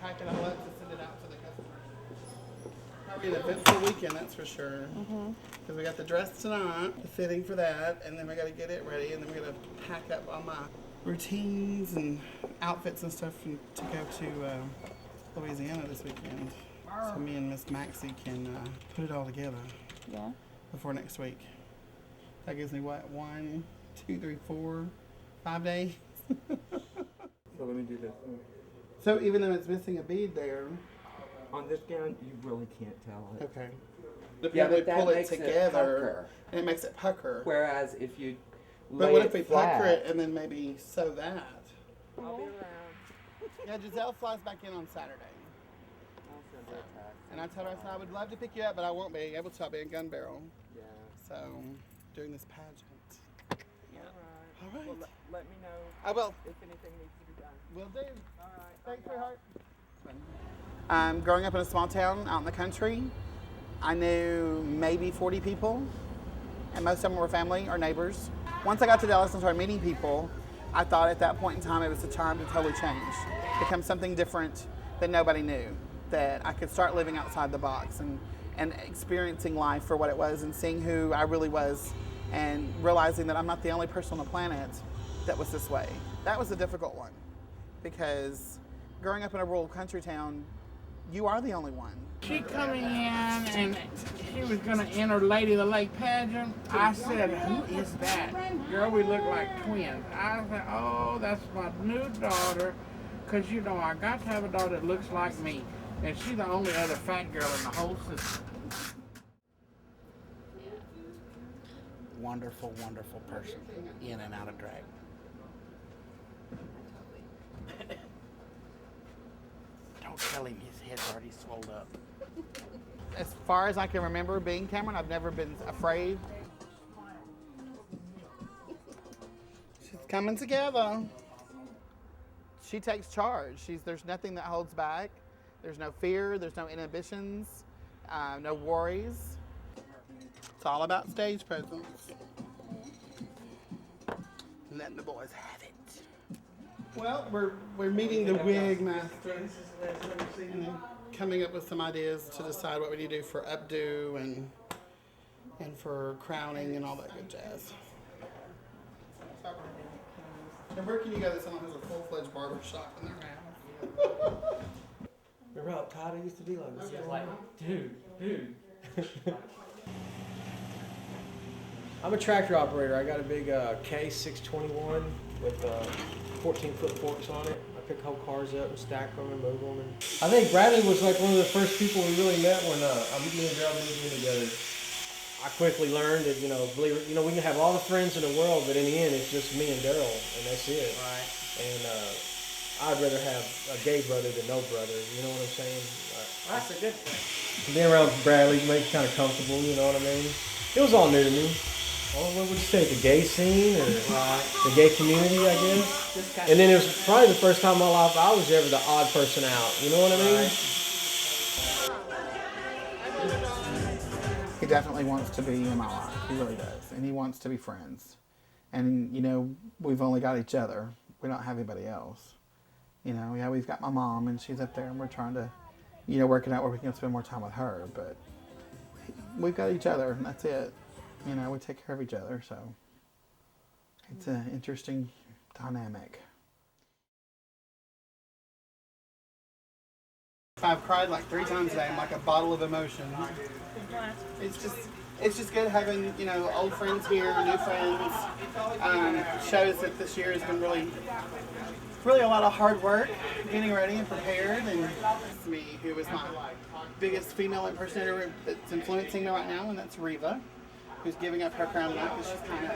pack it all up to send it out to the customers. Probably an eventful weekend, that's for sure. Because we got the dress tonight, the fitting for that, and then we got to get it ready, and then we got to pack up all my routines and outfits and stuff to go to Louisiana this weekend. So me and Miss Maxie can put it all together. Yeah. Before next week. That gives me what? 1, 2, 3, 4, 5 days. So let me do this. So even though it's missing a bead there. On this gown, you really can't tell it. Okay. Yeah, we but that pull it makes it together pucker. and it makes it pucker. Whereas if you But lay what it if we flat, pucker it and then maybe sew that? I'll be around. Yeah, Giselle flies back in on Saturday. I'll send her a text. And I told her, I said, I would love to pick you up, but I won't be able to. I'll be in Gun Barrel. Yeah. So, doing this pageant. Yeah. All right. Well, let me know I will. if anything needs to be done. Will do. All right. Thanks, sweetheart. Growing up in a small town out in the country, I knew maybe 40 people, and most of them were family or neighbors. Once I got to Dallas and started meeting people, I thought at that point in time it was the time to totally change, become something different that nobody knew, that I could start living outside the box and experiencing life for what it was and seeing who I really was and realizing that I'm not the only person on the planet that was this way. That was a difficult one because growing up in a rural country town, you are the only one. She coming in and she was gonna enter Lady of the Lake pageant. I said, who is that? Girl, we look like twins. I said, oh, that's my new daughter. Cause you know, I got to have a daughter that looks like me. And she's the only other fat girl in the whole system. Wonderful, wonderful person, in and out of drag. Don't tell him his head's already swelled up. As far as I can remember being Cameron, I've never been afraid. She's coming together. She takes charge. There's nothing that holds back. There's no fear, there's no inhibitions, no worries. It's all about stage presence. And letting the boys have it. Well, we're meeting the wig master and then coming up with some ideas to decide what we need to do for updo and for crowning and all that good jazz. And where can you go that someone has a full-fledged barber shop in their house? Remember how tight it used to be like this? It's like, dude. I'm a tractor operator. I got a big K621 with 14-foot forks on it. I pick whole cars up and stack them and move them. And I think Bradley was like one of the first people we really met when me and Darrell moved in together. I quickly learned that, we can have all the friends in the world, but in the end, it's just me and Darrell, and that's it. Right. And I'd rather have a gay brother than no brother. You know what I'm saying? That's a good thing. Being around Bradley makes you kind of comfortable. You know what I mean? It was all new to me. Well, what would you say? The gay scene or the gay community, I guess. And then it was probably the first time in my life I was ever the odd person out. You know what I mean? He definitely wants to be in my life. He really does. And he wants to be friends. And, we've only got each other. We don't have anybody else. We've got my mom and she's up there and we're trying to, working out where we can spend more time with her. But we've got each other and that's it. We take care of each other. So it's an interesting dynamic. I've cried like 3 times today. I'm like a bottle of emotion. It's just good having, old friends here, new friends. Shows that this year has been really a lot of hard work, getting ready and prepared. And it's me, who is my biggest female impersonator that's influencing me right now, and that's Reva, who's giving up her crown tonight because she's kind of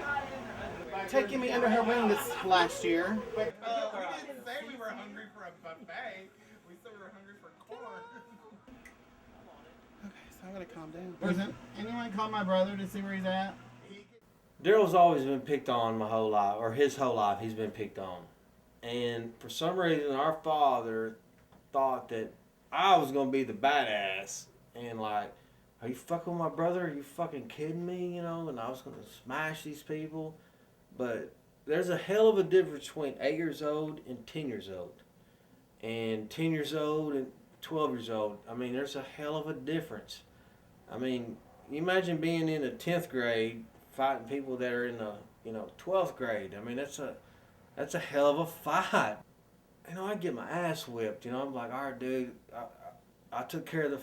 taking me under her wing this last year. We didn't say we were hungry for a buffet. We said we were hungry for corn. Okay, so I'm gonna calm down. Anyone call my brother to see where he's at? Darrell's always been picked on my whole life, or his whole life he's been picked on. And for some reason our father thought that I was gonna be the badass and like, are you fucking with my brother? Are you fucking kidding me? And I was gonna smash these people. But there's a hell of a difference between 8 years old and 10 years old. and 10 years old and 12 years old. I mean, there's a hell of a difference. I mean, you imagine being in the 10th grade fighting people that are in the 12th grade. I mean, that's a hell of a fight. I get my ass whipped. I'm like, all right, dude, I took care of the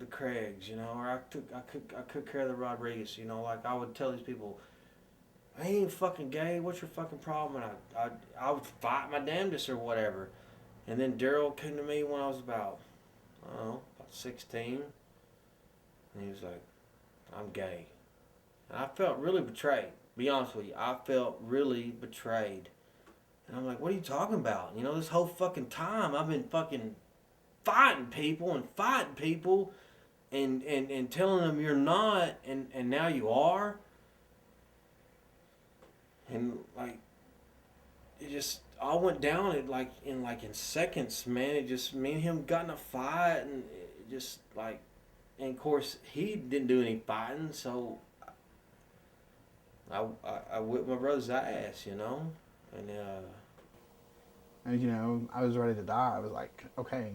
Craigs, or I took care of the Rodriguez. Like I would tell these people, I ain't fucking gay. What's your fucking problem? And I would fight my damnedest or whatever. And then Darrell came to me when I was about 16. And he was like, I'm gay. And I felt really betrayed. Be honest with you. I felt really betrayed. And I'm like, what are you talking about? This whole fucking time I've been fucking fighting people and telling them you're not and now you are. And like it just all went down in seconds, man. It just me and him got in a fight and it just like and of course he didn't do any fighting, so I whipped my brother's ass, and I was ready to die. I was like, okay,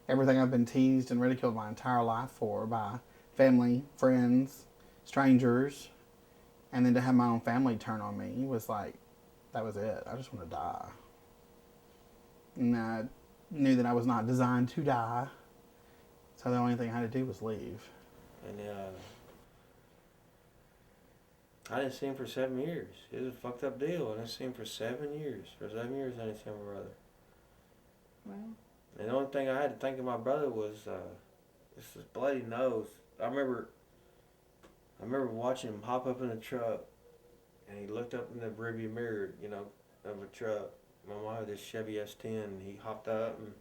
everything I've been teased and ridiculed my entire life for by family, friends, strangers, and then to have my own family turn on me was like, that was it. I just want to die. And I knew that I was not designed to die. So the only thing I had to do was leave. And I didn't see him for 7 years. It was a fucked up deal. I didn't see him for 7 years. For 7 years I didn't see my brother. Wow. And the only thing I had to think of my brother was this bloody nose. I remember watching him hop up in a truck, and he looked up in the rearview mirror, of a truck. My mom had this Chevy S10, and he hopped up and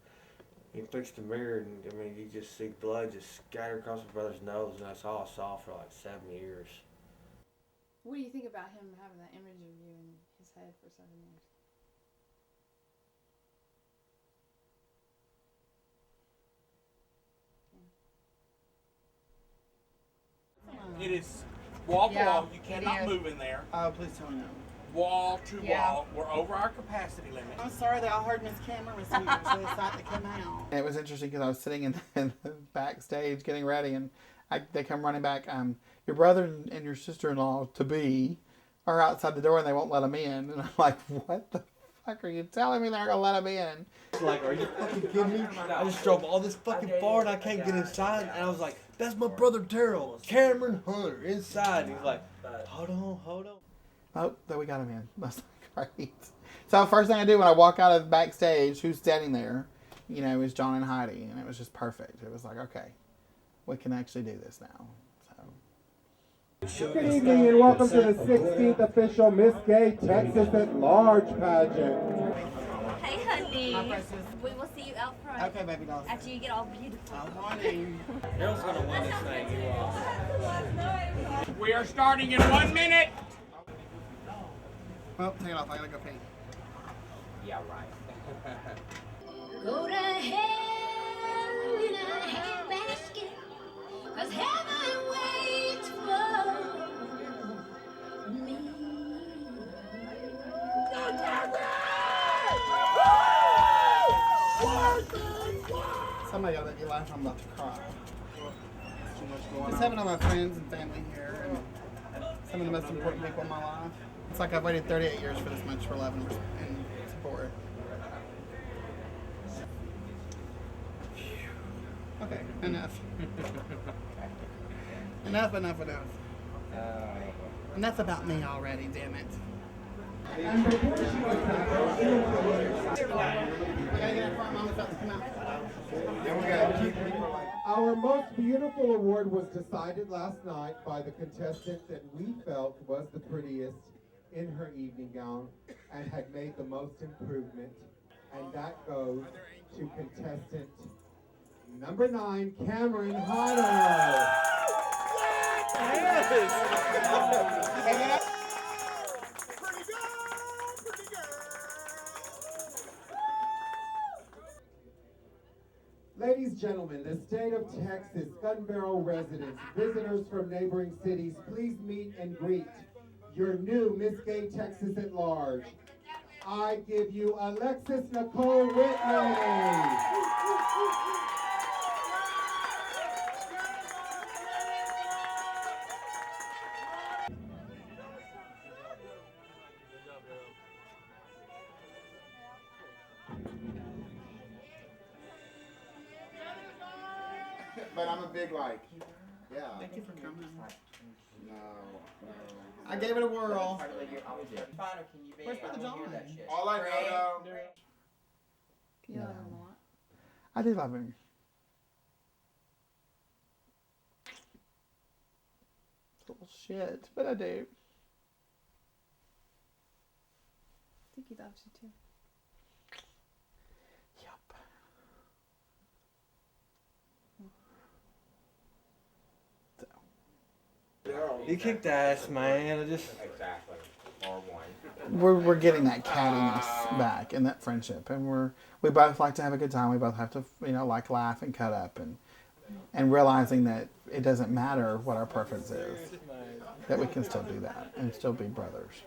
he fixed the mirror, and you just see blood just scatter across my brother's nose, and that's all I saw for like 7 years. What do you think about him having that image of you in his head for 7 years? It is wall to Yeah, wall. You it cannot is. move in there. Oh, please tell me no. Wall to Yeah. wall. We're over our capacity limit. I'm sorry that I heard Miss Cameron was here, so excited to come out. And it was interesting because I was sitting in the backstage getting ready, and they come running back. Your brother and your sister-in-law to be are outside the door, and they won't let them in. And I'm like, what the fuck are you telling me they're gonna let them in? Like, are you fucking kidding me? I just drove all this fucking far and I can't get inside. And I was like, that's my brother Darrell, Cameron Hunter, inside. And he's like, hold on. Oh, there we got him in. That's great. So first thing I do when I walk out of backstage, who's standing there, is John and Heidi, and it was just perfect. It was like, okay, we can actually do this now. Good evening and welcome to the 16th official Miss Gay Texas at Large pageant. Hey, honey. My precious. We will see you out front. Okay, baby doll. After you get all beautiful. Good morning. Darrell's gonna win this thing. You are. We are starting in 1 minute. Well, take it off. I gotta go pee. Yeah, right. Go to hell in a handbasket, 'cause heaven waits for me. Somebody ought to be laughing. I'm about to cry. Just having all my friends and family here, and some of the most important people in my life. It's like I've waited 38 years for this much for love and support. Okay, enough. Enough. Enough about me already, damn it. And before she was our most beautiful award was decided last night by the contestant that we felt was the prettiest in her evening gown and had made the most improvement, and that goes to contestant number 9, Cameron Hunter. Ladies and gentlemen, the state of Texas, Gun Barrel residents, visitors from neighboring cities, please meet and greet your new Miss Gay Texas at Large, I give you Alexis Nicole Whitley. But I'm a big like, yeah. Thank you for coming. No. I gave it a whirl. Where's Brother John? All I know though. You love him a lot. I do love him. Little shit, but I do. I think he loves you too. Yep. You kicked ass, man. I just. Exactly. Or one. We're getting that cattiness back and that friendship, and we both like to have a good time. We both have to, like laugh and cut up, and realizing that it doesn't matter what our preference is, that we can still do that and still be brothers.